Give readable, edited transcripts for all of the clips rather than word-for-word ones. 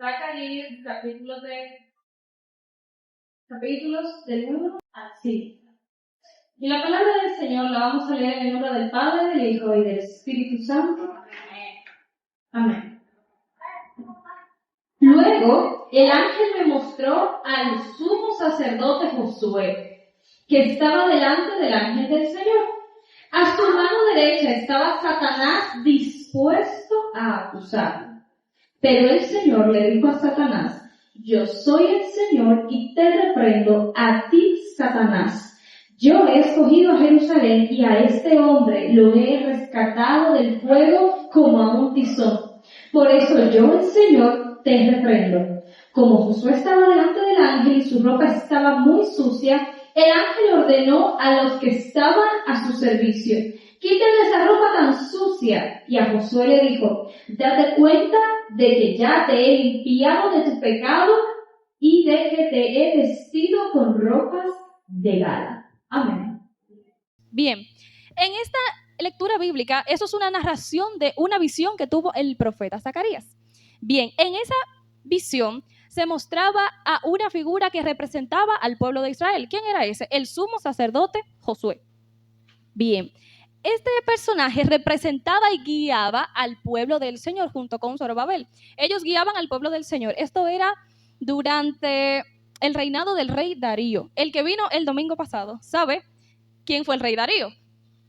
Zacarías, capítulos del 1 al 5. Y la palabra del Señor la vamos a leer en el nombre del Padre, del Hijo y del Espíritu Santo. Amén. Amén. Luego, el ángel me mostró al sumo sacerdote Josué, que estaba delante del ángel del Señor. A su mano derecha estaba Satanás dispuesto a acusarlo. Pero el Señor le dijo a Satanás: yo soy el Señor y te reprendo a ti, Satanás. Yo he escogido a Jerusalén y a este hombre lo he rescatado del fuego como a un tizón. Por eso yo, el Señor, te reprendo. Como Josué estaba delante del ángel y su ropa estaba muy sucia, el ángel ordenó a los que estaban a su servicio: quítenle esa ropa tan sucia. Y a Josué le dijo: date cuenta de que ya te he limpiado de tu pecado y de que te he vestido con ropas de gala. Amén. Bien, en esta lectura bíblica, eso es una narración de una visión que tuvo el profeta Zacarías. Bien, en esa visión se mostraba a una figura que representaba al pueblo de Israel. ¿Quién era ese? El sumo sacerdote Josué. Bien, este personaje representaba y guiaba al pueblo del Señor junto con Zorobabel. Ellos guiaban al pueblo del Señor. Esto era durante el reinado del rey Darío. El que vino el domingo pasado sabe quién fue el rey Darío.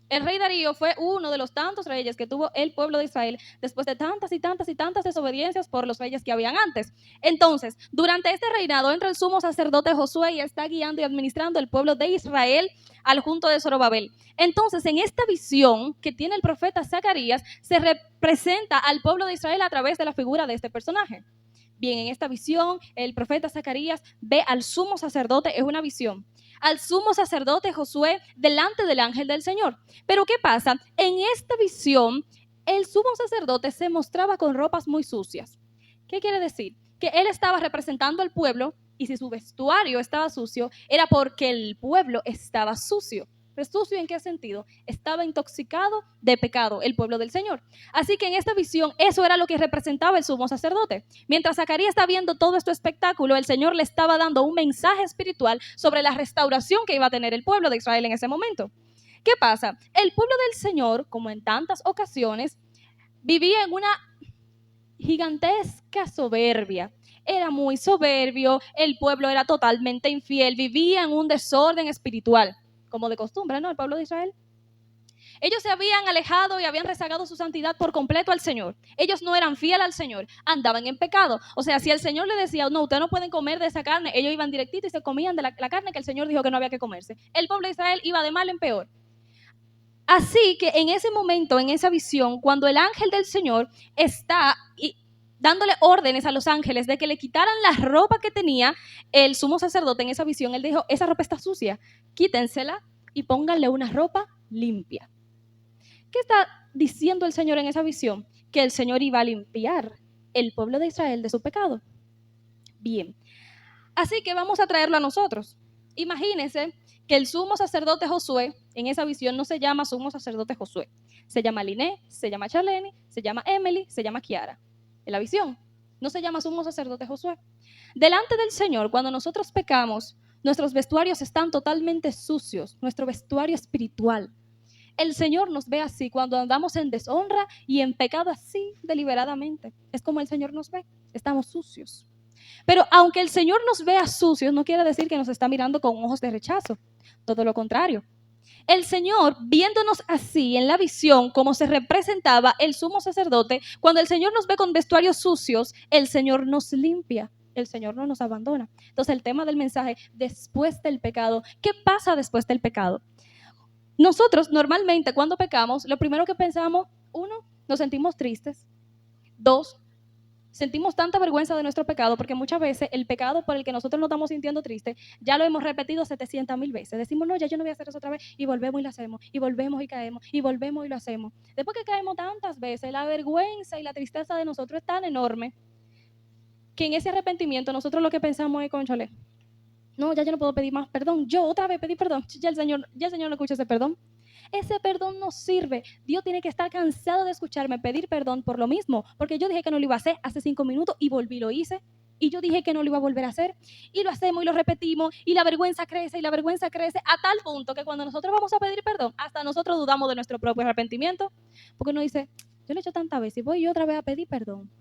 El rey Darío fue uno de los tantos reyes que tuvo el pueblo de Israel después de tantas y tantas y tantas desobediencias por los reyes que habían antes. Entonces, durante este reinado entra el sumo sacerdote Josué y está guiando y administrando el pueblo de Israel al junto de Zorobabel. Entonces, en esta visión que tiene el profeta Zacarías, se representa al pueblo de Israel a través de la figura de este personaje. Bien, en esta visión, el profeta Zacarías ve al sumo sacerdote, es una visión, al sumo sacerdote Josué delante del ángel del Señor. Pero ¿qué pasa? En esta visión, el sumo sacerdote se mostraba con ropas muy sucias. ¿Qué quiere decir? Que él estaba representando al pueblo y si su vestuario estaba sucio, era porque el pueblo estaba sucio. ¿Pero sucio en qué sentido? Estaba intoxicado de pecado el pueblo del Señor. Así que en esta visión, eso era lo que representaba el sumo sacerdote. Mientras Zacarías está viendo todo este espectáculo, el Señor le estaba dando un mensaje espiritual sobre la restauración que iba a tener el pueblo de Israel en ese momento. ¿Qué pasa? El pueblo del Señor, como en tantas ocasiones, vivía en una gigantesca soberbia. Era muy soberbio, el pueblo era totalmente infiel, vivía en un desorden espiritual, como de costumbre, ¿no? El pueblo de Israel. Ellos se habían alejado y habían rezagado su santidad por completo al Señor. Ellos no eran fieles al Señor, andaban en pecado. O sea, si el Señor le decía, no, ustedes no pueden comer de esa carne, ellos iban directito y se comían de la carne que el Señor dijo que no había que comerse. El pueblo de Israel iba de mal en peor. Así que en ese momento, en esa visión, cuando el ángel del Señor está dándole órdenes a los ángeles de que le quitaran la ropa que tenía el sumo sacerdote en esa visión, él dijo, esa ropa está sucia, quítensela y pónganle una ropa limpia. ¿Qué está diciendo el Señor en esa visión? Que el Señor iba a limpiar el pueblo de Israel de su pecado. Bien, así que vamos a traerlo a nosotros. Imagínense que el sumo sacerdote Josué, en esa visión no se llama sumo sacerdote Josué, se llama Liné, se llama Charlene, se llama Emily, se llama Kiara. En la visión no se llama sumo sacerdote Josué. Delante del Señor, cuando nosotros pecamos, nuestros vestuarios están totalmente sucios, nuestro vestuario espiritual. El Señor nos ve así cuando andamos en deshonra y en pecado así deliberadamente. Es como el Señor nos ve, estamos sucios. Pero aunque el Señor nos vea sucios, no quiere decir que nos está mirando con ojos de rechazo. Todo lo contrario. El Señor, viéndonos así en la visión, como se representaba el sumo sacerdote, cuando el Señor nos ve con vestuarios sucios, el Señor nos limpia. El Señor no nos abandona. Entonces el tema del mensaje, después del pecado, ¿qué pasa después del pecado? Nosotros normalmente cuando pecamos, lo primero que pensamos, 1, nos sentimos tristes. 2, sentimos tanta vergüenza de nuestro pecado porque muchas veces el pecado por el que nosotros nos estamos sintiendo tristes ya lo hemos repetido 700,000 veces. Decimos, no, ya yo no voy a hacer eso otra vez y volvemos y lo hacemos y volvemos y caemos y volvemos y lo hacemos. Después que caemos tantas veces, la vergüenza y la tristeza de nosotros es tan enorme que en ese arrepentimiento nosotros lo que pensamos es, cónchale, no, ya yo no puedo pedir más perdón. Yo otra vez pedí perdón. Ya el Señor no escucha ese perdón. Ese perdón no sirve. Dios tiene que estar cansado de escucharme pedir perdón por lo mismo, porque yo dije que no lo iba a hacer hace 5 minutos y volví, lo hice. Y yo dije que no lo iba a volver a hacer. Y lo hacemos y lo repetimos y la vergüenza crece y la vergüenza crece a tal punto que cuando nosotros vamos a pedir perdón, hasta nosotros dudamos de nuestro propio arrepentimiento. Porque uno dice, yo lo he hecho tantas veces y voy yo otra vez a pedir perdón.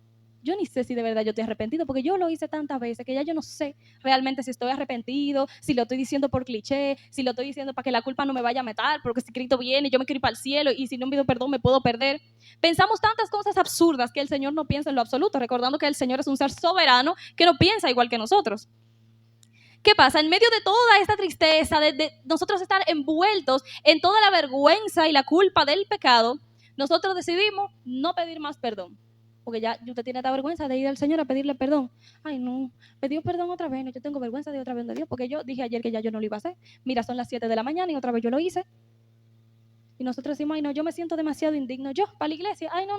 Yo ni sé si de verdad yo estoy arrepentido, porque yo lo hice tantas veces que ya yo no sé realmente si estoy arrepentido, si lo estoy diciendo por cliché, si lo estoy diciendo para que la culpa no me vaya a matar, porque si Cristo viene yo me quiero ir para el cielo y si no pido perdón me puedo perder. Pensamos tantas cosas absurdas que el Señor no piensa en lo absoluto, recordando que el Señor es un ser soberano que no piensa igual que nosotros. ¿Qué pasa? En medio de toda esta tristeza, de nosotros estar envueltos en toda la vergüenza y la culpa del pecado, nosotros decidimos no pedir más perdón. Porque ya usted tiene esta vergüenza de ir al Señor a pedirle perdón. Ay, no, pidió perdón otra vez. No, yo tengo vergüenza de otra vez de Dios, porque yo dije ayer que ya yo no lo iba a hacer. Mira, son las 7 de la mañana y otra vez yo lo hice. Y nosotros decimos, ay, no, yo me siento demasiado indigno. Yo, para la iglesia, ay, no.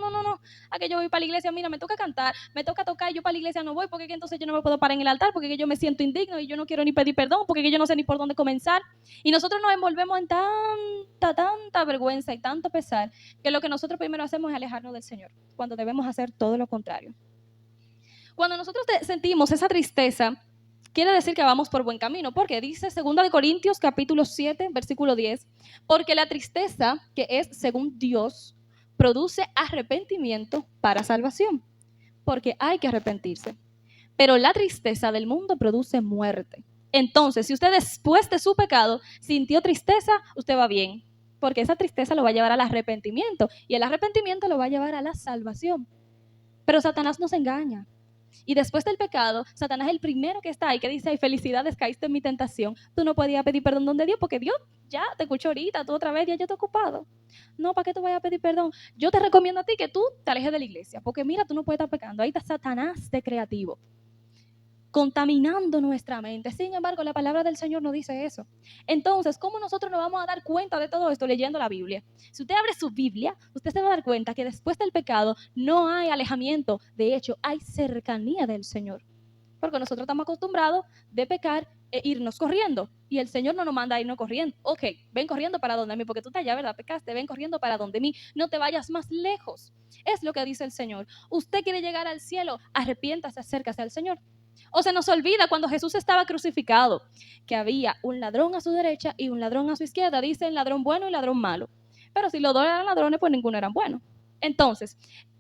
A que yo voy para la iglesia, mira, me toca cantar, me toca tocar, y yo para la iglesia no voy, porque entonces yo no me puedo parar en el altar, porque yo me siento indigno y yo no quiero ni pedir perdón, porque yo no sé ni por dónde comenzar. Y nosotros nos envolvemos en tanta vergüenza y tanto pesar, que lo que nosotros primero hacemos es alejarnos del Señor, cuando debemos hacer todo lo contrario. Cuando nosotros sentimos esa tristeza, quiere decir que vamos por buen camino, porque dice 2 Corintios capítulo 7, versículo 10, porque la tristeza, que es según Dios, produce arrepentimiento para salvación, porque hay que arrepentirse. Pero la tristeza del mundo produce muerte. Entonces, si usted después de su pecado sintió tristeza, usted va bien, porque esa tristeza lo va a llevar al arrepentimiento, y el arrepentimiento lo va a llevar a la salvación. Pero Satanás nos engaña. Y después del pecado, Satanás es el primero que está ahí, que dice, ay, felicidades, caíste en mi tentación. Tú no podías pedir perdón donde Dios, porque Dios ya te escuchó ahorita, tú otra vez, ya yo te he ocupado. No, ¿para qué tú vayas a pedir perdón? Yo te recomiendo a ti que tú te alejes de la iglesia, porque mira, tú no puedes estar pecando. Ahí está Satanás de creativo, contaminando nuestra mente. Sin embargo, la palabra del Señor no dice eso. Entonces, ¿cómo nosotros nos vamos a dar cuenta de todo esto leyendo la Biblia? Si usted abre su Biblia, usted se va a dar cuenta que después del pecado no hay alejamiento. De hecho, hay cercanía del Señor. Porque nosotros estamos acostumbrados de pecar e irnos corriendo. Y el Señor no nos manda a irnos corriendo. Ok, ven corriendo para donde mí, porque tú estás allá, ¿verdad? Pecaste, ven corriendo para donde mí. No te vayas más lejos. Es lo que dice el Señor. Usted quiere llegar al cielo, arrepiéntase, acércase al Señor. O se nos olvida cuando Jesús estaba crucificado, que había un ladrón a su derecha y un ladrón a su izquierda. Dicen ladrón bueno y ladrón malo. Pero si los dos eran ladrones, pues ninguno eran buenos. Entonces,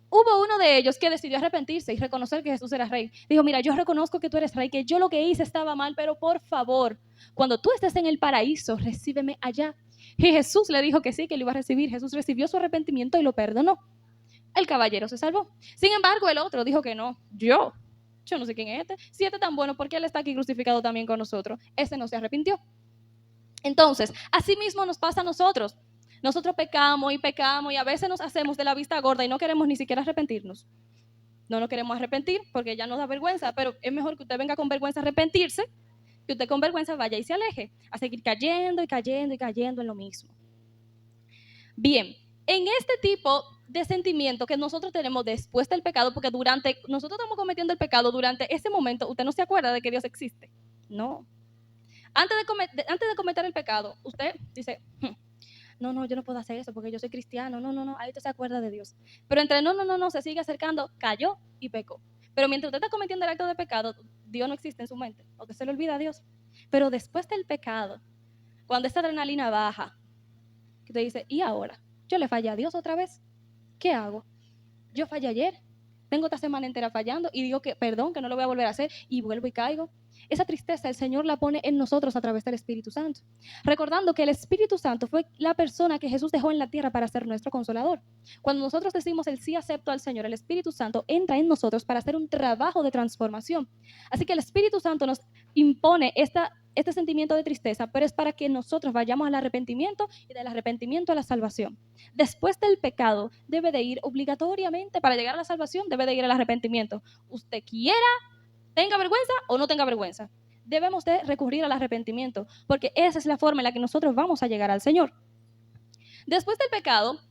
hubo uno de ellos que decidió arrepentirse y reconocer que Jesús era rey. Dijo, mira, yo reconozco que tú eres rey, que yo lo que hice estaba mal, pero por favor, cuando tú estés en el paraíso, recíbeme allá. Y Jesús le dijo que sí, que lo iba a recibir. Jesús recibió su arrepentimiento y lo perdonó. El caballero se salvó. Sin embargo, el otro dijo que no, yo no sé quién es este. Si este es tan bueno, ¿por qué él está aquí crucificado también con nosotros? Ese no se arrepintió. Entonces, así mismo nos pasa a nosotros. Nosotros pecamos y a veces nos hacemos de la vista gorda y no queremos ni siquiera arrepentirnos. No nos queremos arrepentir porque ya nos da vergüenza, pero es mejor que usted venga con vergüenza a arrepentirse, que usted con vergüenza vaya y se aleje, a seguir cayendo en lo mismo. Bien, en este tipo de sentimiento que nosotros tenemos después del pecado, porque nosotros estamos cometiendo el pecado durante ese momento, usted no se acuerda de que Dios existe. No. Antes de cometer el pecado, usted dice, no, yo no puedo hacer eso porque yo soy cristiano. No, ahí usted se acuerda de Dios. Pero entre no, se sigue acercando, cayó y pecó. Pero mientras usted está cometiendo el acto de pecado, Dios no existe en su mente. O que se le olvida a Dios. Pero después del pecado, cuando esa adrenalina baja, que usted dice, ¿y ahora? Yo le fallé a Dios otra vez. ¿Qué hago? Yo fallé ayer, tengo esta semana entera fallando y digo que perdón, que no lo voy a volver a hacer y vuelvo y caigo. Esa tristeza el Señor la pone en nosotros a través del Espíritu Santo. Recordando que el Espíritu Santo fue la persona que Jesús dejó en la tierra para ser nuestro consolador. Cuando nosotros decimos el sí acepto al Señor, el Espíritu Santo entra en nosotros para hacer un trabajo de transformación. Así que el Espíritu Santo nos impone este sentimiento de tristeza, pero es para que nosotros vayamos al arrepentimiento y del arrepentimiento a la salvación. Después del pecado debe de ir obligatoriamente, para llegar a la salvación, debe de ir al arrepentimiento. Usted quiera, tenga vergüenza o no tenga vergüenza, debemos de recurrir al arrepentimiento, porque esa es la forma en la que nosotros vamos a llegar al Señor. Después del pecado,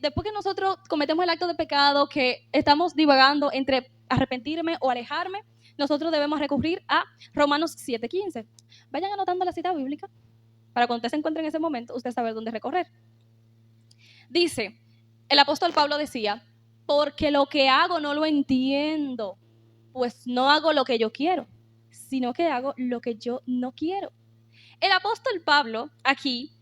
después que nosotros cometemos el acto de pecado, que estamos divagando entre arrepentirme o alejarme, nosotros debemos recurrir a Romanos 7:15. Vayan anotando la cita bíblica. para cuando usted se encuentre en ese momento, usted saber dónde recorrer. Dice, el apóstol Pablo decía, porque lo que hago no lo entiendo, pues no hago lo que yo quiero, sino que hago lo que yo no quiero. El apóstol Pablo aquí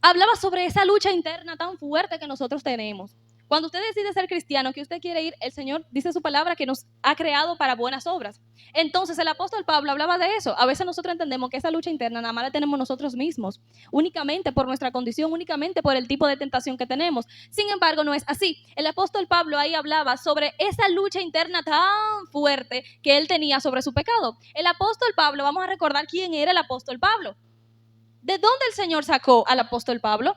hablaba sobre esa lucha interna tan fuerte que nosotros tenemos. Cuando usted decide ser cristiano, que usted quiere ir, el Señor dice su palabra que nos ha creado para buenas obras. Entonces el apóstol Pablo hablaba de eso. A veces nosotros entendemos que esa lucha interna nada más la tenemos nosotros mismos, únicamente por nuestra condición, únicamente por el tipo de tentación que tenemos. Sin embargo, no es así. El apóstol Pablo ahí hablaba sobre esa lucha interna tan fuerte que él tenía sobre su pecado. El apóstol Pablo, vamos a recordar quién era el apóstol Pablo. ¿De dónde el Señor sacó al apóstol Pablo?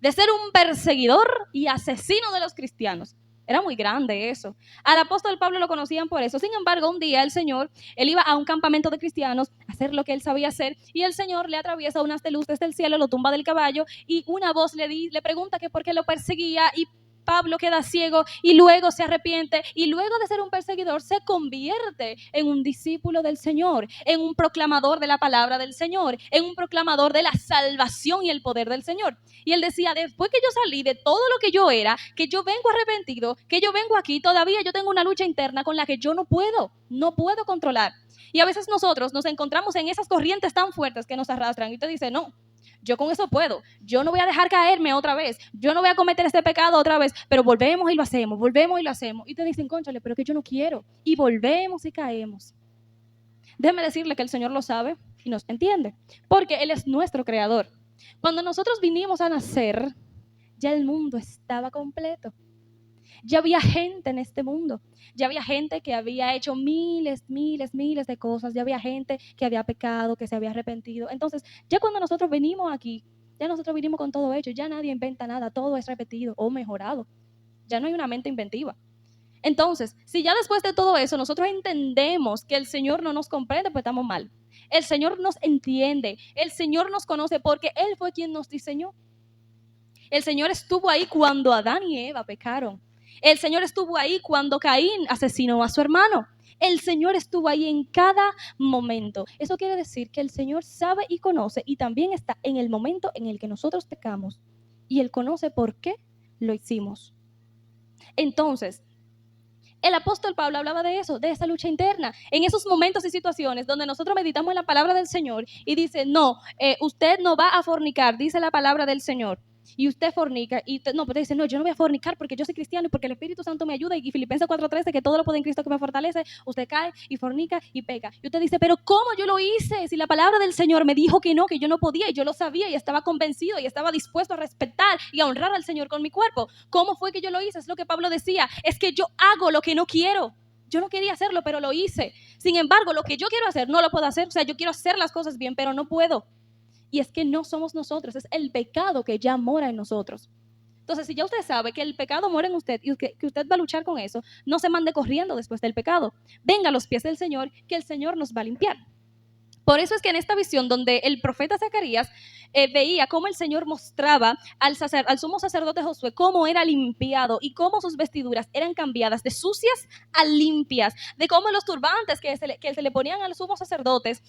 De ser un perseguidor y asesino de los cristianos. Era muy grande eso. Al apóstol Pablo lo conocían por eso. Sin embargo, un día el Señor, él iba a un campamento de cristianos a hacer lo que él sabía hacer y el Señor le atraviesa un haz de luz desde el cielo, lo tumba del caballo y una voz le pregunta que por qué lo perseguía y Pablo queda ciego y luego se arrepiente y luego de ser un perseguidor se convierte en un discípulo del Señor, en un proclamador de la palabra del Señor, en un proclamador de la salvación y el poder del Señor. Y él decía, después que yo salí de todo lo que yo era, que yo vengo arrepentido, que yo vengo aquí, todavía yo tengo una lucha interna con la que yo no puedo controlar. Y a veces nosotros nos encontramos en esas corrientes tan fuertes que nos arrastran y te dice, no, yo con eso puedo, yo no voy a dejar caerme otra vez, yo no voy a cometer este pecado otra vez, pero volvemos y lo hacemos, y te dicen, cónchale, pero que yo no quiero, y volvemos y caemos. Déjeme decirle que el Señor lo sabe y nos entiende, porque Él es nuestro creador. Cuando nosotros vinimos a nacer, ya el mundo estaba completo. Ya había gente en este mundo, ya había gente que había hecho miles de cosas, ya había gente que había pecado, que se había arrepentido. Entonces, ya cuando nosotros venimos aquí, ya nosotros vinimos con todo hecho, ya nadie inventa nada, todo es repetido o mejorado. Ya no hay una mente inventiva. Entonces, si ya después de todo eso nosotros entendemos que el Señor no nos comprende, pues estamos mal. El Señor nos entiende, el Señor nos conoce porque Él fue quien nos diseñó. El Señor estuvo ahí cuando Adán y Eva pecaron. El Señor estuvo ahí cuando Caín asesinó a su hermano. El Señor estuvo ahí en cada momento. Eso quiere decir que el Señor sabe y conoce y también está en el momento en el que nosotros pecamos. Y Él conoce por qué lo hicimos. Entonces, el apóstol Pablo hablaba de eso, de esa lucha interna, en esos momentos y situaciones donde nosotros meditamos en la palabra del Señor y dice, no, usted no va a fornicar, dice la palabra del Señor. Y usted fornica, y usted dice, no, yo no voy a fornicar porque yo soy cristiano y porque el Espíritu Santo me ayuda, y Filipenses 4:13, que todo lo puede en Cristo que me fortalece, usted cae y fornica y peca. Y usted dice, pero ¿cómo yo lo hice? Si la palabra del Señor me dijo que yo no podía, y yo lo sabía, y estaba convencido, y estaba dispuesto a respetar y a honrar al Señor con mi cuerpo. ¿Cómo fue que yo lo hice? Es lo que Pablo decía, es que yo hago lo que no quiero. Yo no quería hacerlo, pero lo hice. Sin embargo, lo que yo quiero hacer, no lo puedo hacer. O sea, yo quiero hacer las cosas bien, pero no puedo. Y es que no somos nosotros, es el pecado que ya mora en nosotros. Entonces, si ya usted sabe que el pecado mora en usted y que usted va a luchar con eso, no se mande corriendo después del pecado. Venga a los pies del Señor, que el Señor nos va a limpiar. Por eso es que en esta visión donde el profeta Zacarías veía cómo el Señor mostraba al sumo sacerdote Josué cómo era limpiado y cómo sus vestiduras eran cambiadas de sucias a limpias, de cómo los turbantes que se le ponían a los sumos sacerdotes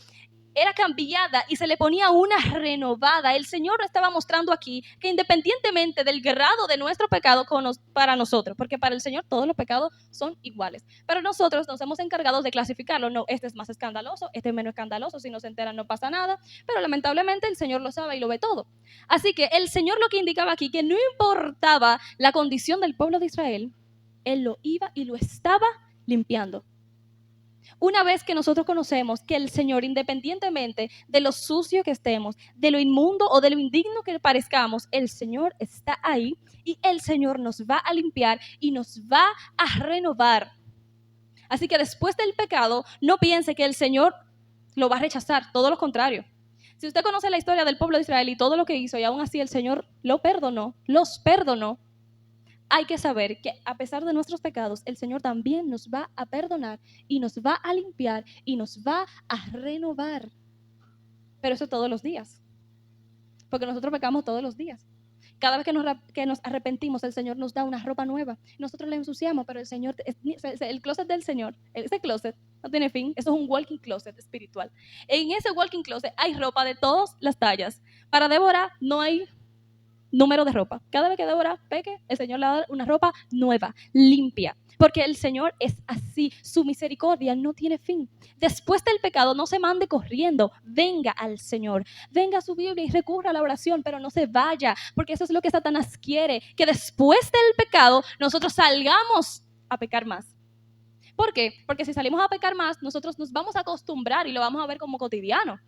era cambiada y se le ponía una renovada. El Señor estaba mostrando aquí que independientemente del grado de nuestro pecado para nosotros, porque para el Señor todos los pecados son iguales, pero nosotros nos hemos encargado de clasificarlo. No, este es más escandaloso, este es menos escandaloso, si no se enteran no pasa nada, pero lamentablemente el Señor lo sabe y lo ve todo. Así que el Señor lo que indicaba aquí, que no importaba la condición del pueblo de Israel, Él lo iba y lo estaba limpiando. Una vez que nosotros conocemos que el Señor, independientemente de lo sucio que estemos, de lo inmundo o de lo indigno que parezcamos, el Señor está ahí y el Señor nos va a limpiar y nos va a renovar. Así que después del pecado, no piense que el Señor lo va a rechazar, todo lo contrario. Si usted conoce la historia del pueblo de Israel y todo lo que hizo y aún así el Señor los perdonó, hay que saber que a pesar de nuestros pecados, el Señor también nos va a perdonar y nos va a limpiar y nos va a renovar. Pero eso todos los días, porque nosotros pecamos todos los días. Cada vez que nos arrepentimos, el Señor nos da una ropa nueva. Nosotros la ensuciamos, pero el Señor, el closet del Señor, ese closet no tiene fin. Eso es un walking closet espiritual. En ese walking closet hay ropa de todas las tallas. Para Débora no hay número de ropa. Cada vez que Débora peque, el Señor le va a dar una ropa nueva, limpia. Porque el Señor es así. Su misericordia no tiene fin. Después del pecado, no se mande corriendo. Venga al Señor. Venga a su Biblia y recurra a la oración, pero no se vaya. Porque eso es lo que Satanás quiere. Que después del pecado, nosotros salgamos a pecar más. ¿Por qué? Porque si salimos a pecar más, nosotros nos vamos a acostumbrar y lo vamos a ver como cotidiano.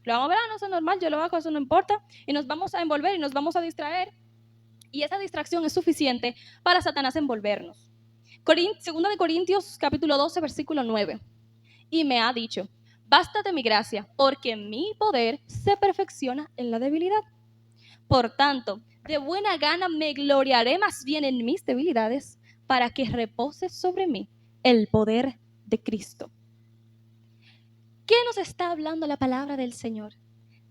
Lo vamos a ver, no, eso es normal, yo lo hago, eso no importa. Y nos vamos a envolver y nos vamos a distraer. Y esa distracción es suficiente para Satanás envolvernos. Segunda de Corintios, capítulo 12, versículo 9. Y me ha dicho, bástate mi gracia, porque mi poder se perfecciona en la debilidad. Por tanto, de buena gana me gloriaré más bien en mis debilidades, para que repose sobre mí el poder de Cristo. ¿Qué nos está hablando la palabra del Señor?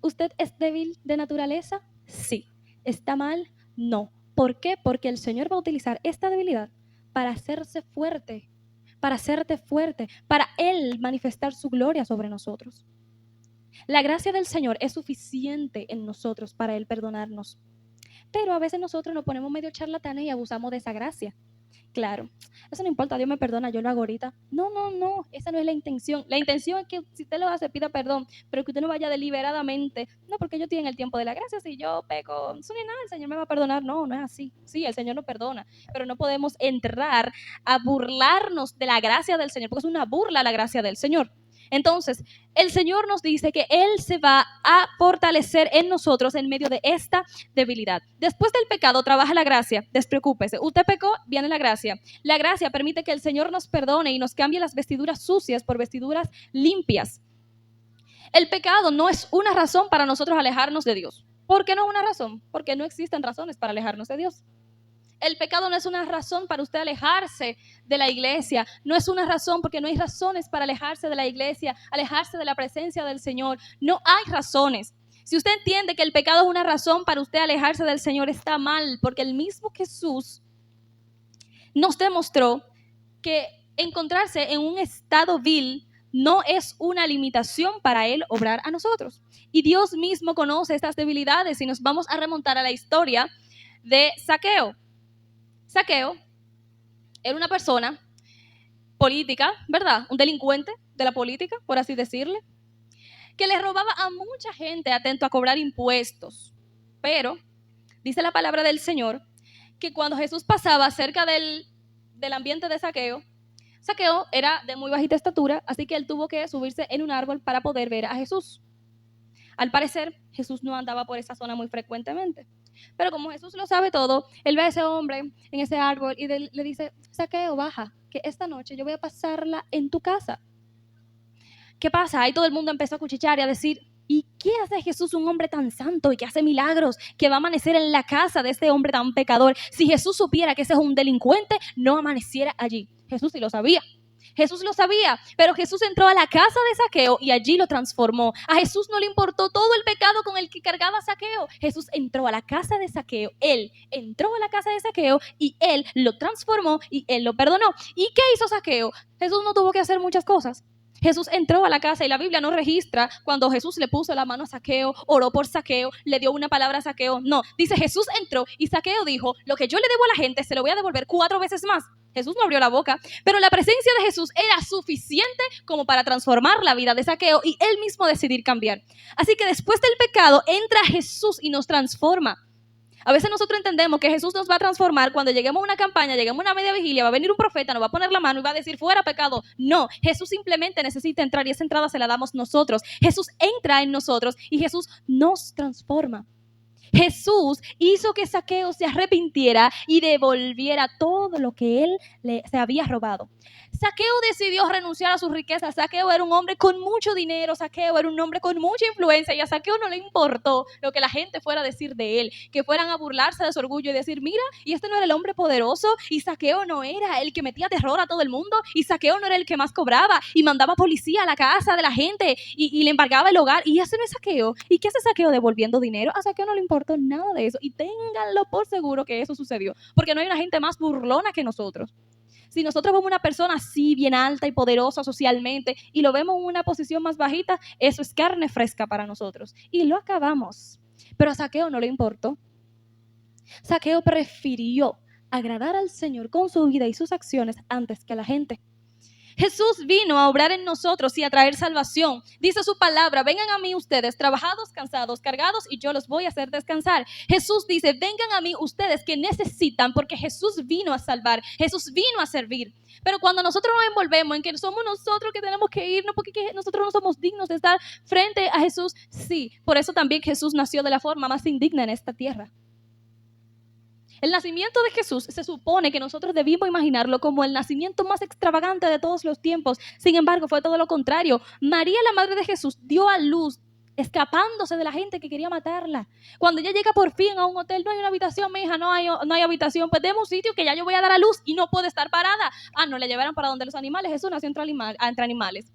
¿Usted es débil de naturaleza? Sí. ¿Está mal? No. ¿Por qué? Porque el Señor va a utilizar esta debilidad para hacerse fuerte, para hacerte fuerte, para Él manifestar su gloria sobre nosotros. La gracia del Señor es suficiente en nosotros para Él perdonarnos. Pero a veces nosotros nos ponemos medio charlatanes y abusamos de esa gracia. Claro, eso no importa, Dios me perdona, yo lo hago ahorita. No, esa no es la intención. La intención es que si usted lo hace, pida perdón, pero que usted no vaya deliberadamente. No, porque yo estoy en el tiempo de la gracia, si yo peco, eso ni nada, el Señor me va a perdonar. No es así. Sí, el Señor nos perdona, pero no podemos entrar a burlarnos de la gracia del Señor, porque es una burla a la gracia del Señor. Entonces, el Señor nos dice que Él se va a fortalecer en nosotros en medio de esta debilidad. Después del pecado trabaja la gracia, despreocúpese. Usted pecó, viene la gracia. La gracia permite que el Señor nos perdone y nos cambie las vestiduras sucias por vestiduras limpias. El pecado no es una razón para nosotros alejarnos de Dios. ¿Por qué no es una razón? Porque no existen razones para alejarnos de Dios. El pecado no es una razón para usted alejarse de la iglesia. No es una razón porque no hay razones para alejarse de la iglesia, alejarse de la presencia del Señor. No hay razones. Si usted entiende que el pecado es una razón para usted alejarse del Señor, está mal, porque el mismo Jesús nos demostró que encontrarse en un estado vil no es una limitación para Él obrar a nosotros. Y Dios mismo conoce estas debilidades y nos vamos a remontar a la historia de Zaqueo. Zaqueo era una persona política, ¿verdad? Un delincuente de la política, por así decirle, que le robaba a mucha gente atento a cobrar impuestos. Pero dice la palabra del Señor que cuando Jesús pasaba cerca del ambiente de Zaqueo, Zaqueo era de muy bajita estatura, así que él tuvo que subirse en un árbol para poder ver a Jesús. Al parecer, Jesús no andaba por esa zona muy frecuentemente. Pero como Jesús lo sabe todo, él ve a ese hombre en ese árbol y le dice, Zaqueo, baja, que esta noche yo voy a pasarla en tu casa. ¿Qué pasa? Ahí todo el mundo empezó a cuchichear y a decir, ¿y qué hace Jesús, un hombre tan santo y que hace milagros, que va a amanecer en la casa de este hombre tan pecador? Si Jesús supiera que ese es un delincuente, no amaneciera allí. Jesús sí lo sabía. Jesús lo sabía, pero Jesús entró a la casa de Zaqueo y allí lo transformó. A Jesús no le importó todo el pecado con el que cargaba Zaqueo. Jesús entró a la casa de Zaqueo. Él entró a la casa de Zaqueo y él lo transformó y él lo perdonó. ¿Y qué hizo Zaqueo? Jesús no tuvo que hacer muchas cosas. Jesús entró a la casa y la Biblia no registra cuando Jesús le puso la mano a Zaqueo, oró por Zaqueo, le dio una palabra a Zaqueo. No, dice Jesús entró y Zaqueo dijo, lo que yo le debo a la gente se lo voy a devolver 4 veces más. Jesús no abrió la boca, pero la presencia de Jesús era suficiente como para transformar la vida de Zaqueo y él mismo decidir cambiar. Así que después del pecado entra Jesús y nos transforma. A veces nosotros entendemos que Jesús nos va a transformar cuando lleguemos a una campaña, lleguemos a una media vigilia, va a venir un profeta, nos va a poner la mano y va a decir fuera pecado. No, Jesús simplemente necesita entrar y esa entrada se la damos nosotros. Jesús entra en nosotros y Jesús nos transforma. Jesús hizo que Zaqueo se arrepintiera y devolviera todo lo que él se había robado. Zaqueo decidió renunciar a sus riquezas. Zaqueo era un hombre con mucho dinero. Zaqueo era un hombre con mucha influencia y a Zaqueo no le importó lo que la gente fuera a decir de él, que fueran a burlarse de su orgullo y decir, mira, y este no era el hombre poderoso, y Zaqueo no era el que metía terror a todo el mundo, y Zaqueo no era el que más cobraba y mandaba policía a la casa de la gente y le embargaba el hogar, y ese no es Zaqueo. ¿Y qué hace Zaqueo devolviendo dinero? A Zaqueo no le importó nada de eso y ténganlo por seguro que eso sucedió, porque no hay una gente más burlona que nosotros. Si nosotros vemos una persona así, bien alta y poderosa socialmente, y lo vemos en una posición más bajita, eso es carne fresca para nosotros. Y lo acabamos. Pero a Zaqueo no le importó. Zaqueo prefirió agradar al Señor con su vida y sus acciones antes que a la gente. Jesús vino a obrar en nosotros y a traer salvación. Dice su palabra, vengan a mí ustedes trabajados, cansados, cargados, y yo los voy a hacer descansar. Jesús dice, vengan a mí ustedes que necesitan, porque Jesús vino a salvar, Jesús vino a servir. Pero cuando nosotros nos envolvemos en que somos nosotros que tenemos que irnos porque nosotros no somos dignos de estar frente a Jesús, sí, por eso también Jesús nació de la forma más indigna en esta tierra. El nacimiento de Jesús se supone que nosotros debimos imaginarlo como el nacimiento más extravagante de todos los tiempos. Sin embargo, fue todo lo contrario. María, la madre de Jesús, dio a luz escapándose de la gente que quería matarla. Cuando ella llega por fin a un hotel, no hay una habitación, mi hija, no hay habitación, pues deme un sitio que ya yo voy a dar a luz y no puede estar parada. No, le llevaron para donde los animales. Jesús nació entre animales.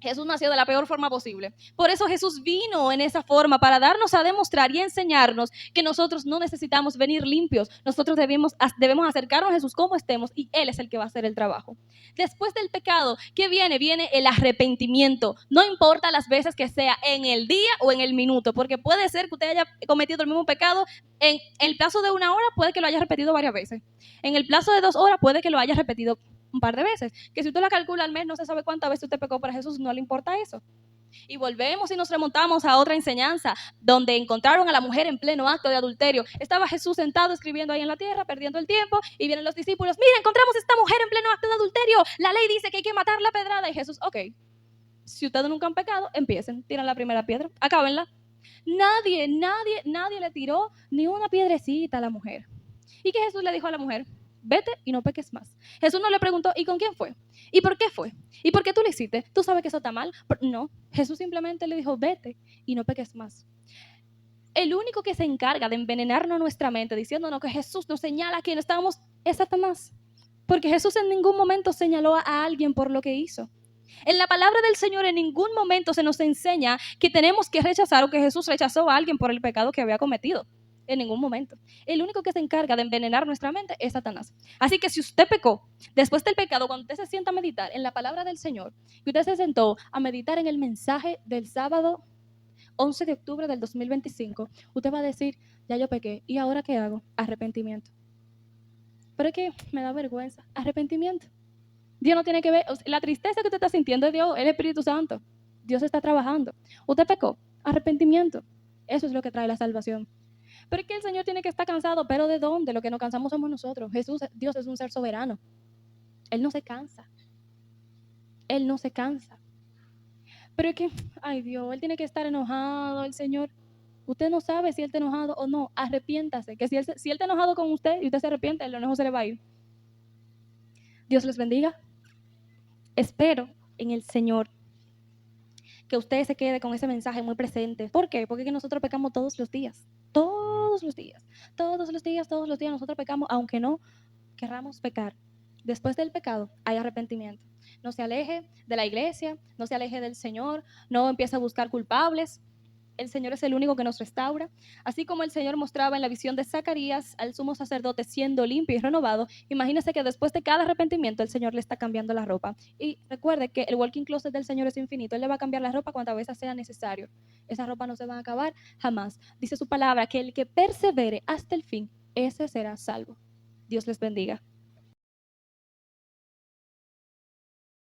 Jesús nació de la peor forma posible. Por eso Jesús vino en esa forma, para darnos a demostrar y enseñarnos que nosotros no necesitamos venir limpios. Nosotros debemos acercarnos a Jesús como estemos y Él es el que va a hacer el trabajo. Después del pecado, ¿qué viene? Viene el arrepentimiento. No importa las veces que sea, en el día o en el minuto, porque puede ser que usted haya cometido el mismo pecado en el plazo de 1 hora, puede que lo haya repetido varias veces. En el plazo de 2 horas, puede que lo haya repetido un par de veces, que si usted la calcula al mes, no se sabe cuántas veces usted pecó, para Jesús no le importa eso. Y volvemos y nos remontamos a otra enseñanza, donde encontraron a la mujer en pleno acto de adulterio. Estaba Jesús sentado escribiendo ahí en la tierra, perdiendo el tiempo, y vienen los discípulos, mira, encontramos a esta mujer en pleno acto de adulterio, la ley dice que hay que matarla a pedrada. Y Jesús, ok, si ustedes nunca han pecado, empiecen, tiran la primera piedra, acábenla. Nadie le tiró ni una piedrecita a la mujer. ¿Y qué Jesús le dijo a la mujer? Vete y no peques más. Jesús no le preguntó, ¿y con quién fue? ¿Y por qué fue? ¿Y por qué tú lo hiciste? ¿Tú sabes que eso está mal? No, Jesús simplemente le dijo, vete y no peques más. El único que se encarga de envenenarnos nuestra mente, diciéndonos que Jesús nos señala a quien estábamos, es Satanás. Porque Jesús en ningún momento señaló a alguien por lo que hizo. En la palabra del Señor en ningún momento se nos enseña que tenemos que rechazar o que Jesús rechazó a alguien por el pecado que había cometido. En ningún momento. El único que se encarga de envenenar nuestra mente es Satanás. Así que si usted pecó, después del pecado, cuando usted se sienta a meditar en la palabra del Señor, y usted se sentó a meditar en el mensaje del sábado 11 de octubre del 2025, usted va a decir, ya yo pequé, ¿y ahora qué hago? Arrepentimiento. Pero es que me da vergüenza. Arrepentimiento. Dios no tiene que ver, la tristeza que usted está sintiendo es Dios, el Espíritu Santo. Dios está trabajando. Usted pecó, arrepentimiento. Eso es lo que trae la salvación. Pero es que el Señor tiene que estar cansado, ¿pero de dónde? Lo que nos cansamos somos nosotros. Dios es un ser soberano. Él no se cansa. Él no se cansa. Pero es que, ay Dios, Él tiene que estar enojado, el Señor. Usted no sabe si Él está enojado o no. Arrepiéntase. Que si Él está enojado con usted y usted se arrepiente, el enojo se le va a ir. Dios les bendiga. Espero en el Señor que usted se quede con ese mensaje muy presente. ¿Por qué? Porque es que nosotros pecamos todos los días. Todos los días nosotros pecamos, aunque no querramos pecar. Después del pecado hay arrepentimiento. No se aleje de la iglesia, no se aleje del Señor, no empiece a buscar culpables. El Señor es el único que nos restaura. Así como el Señor mostraba en la visión de Zacarías al sumo sacerdote siendo limpio y renovado, imagínese que después de cada arrepentimiento el Señor le está cambiando la ropa. Y recuerde que el walking closet del Señor es infinito. Él le va a cambiar la ropa cuantas veces sea necesario. Esas ropas no se van a acabar jamás. Dice su palabra que el que persevere hasta el fin, ese será salvo. Dios les bendiga.